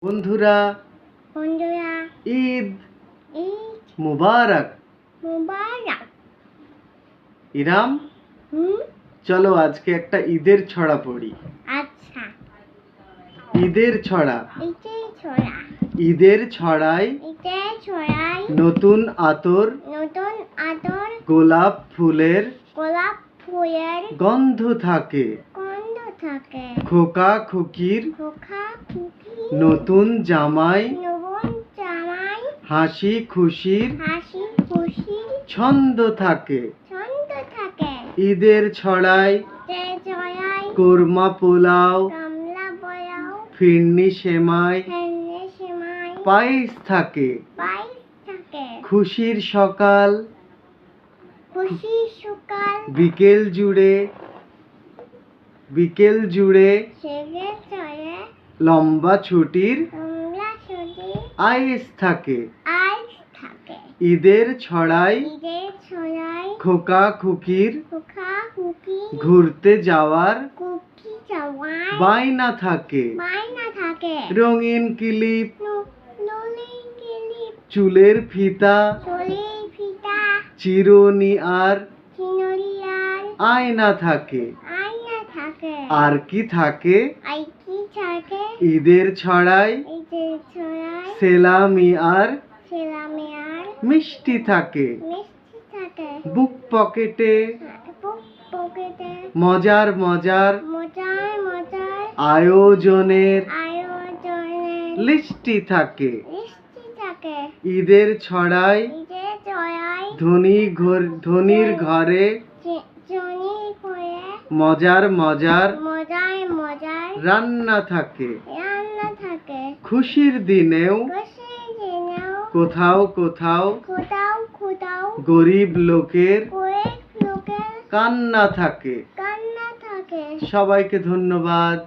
বন্ধুরা ঈদ মুবারক। ইরাম, চলো আজকে একটা ঈদের ছড়া পড়ি। আচ্ছা। ঈদের ছড়া। ঈদের ছড়ায় ছড়ায় নতুন আতর গোলাপ ফুলের গন্ধ থাকে। খোকা খুকির নতুন জামাই হাসি খুশির ছন্দ থাকে। ঈদের ছড়ায় কোরমা পোলাও ফিরনি সেমাই পায়েস থাকে। খুশির সকাল বিকেল জুড়ে লম্বা ছুটির আয়েস থাকে। ঈদের ছড়ায় খোকা খুকির ঘুরতে যাওয়ার বায়না থাকে। রঙিন ক্লিপ চুলের ফিতা চিরুনি আর আয়না থাকে। আর কি থাকে? ঈদের ছড়ায় সেলামি আর মিষ্টি থাকে। বুক পকেটে মজার আয়োজনের লিস্টি থাকে। ঈদের ছড়ায় ধনির ঘরে মজার রান্না থাকে। খুশির দিনেও কোথাও গরিব লোকের কান্না থাকে। সবাইকে ধন্যবাদ।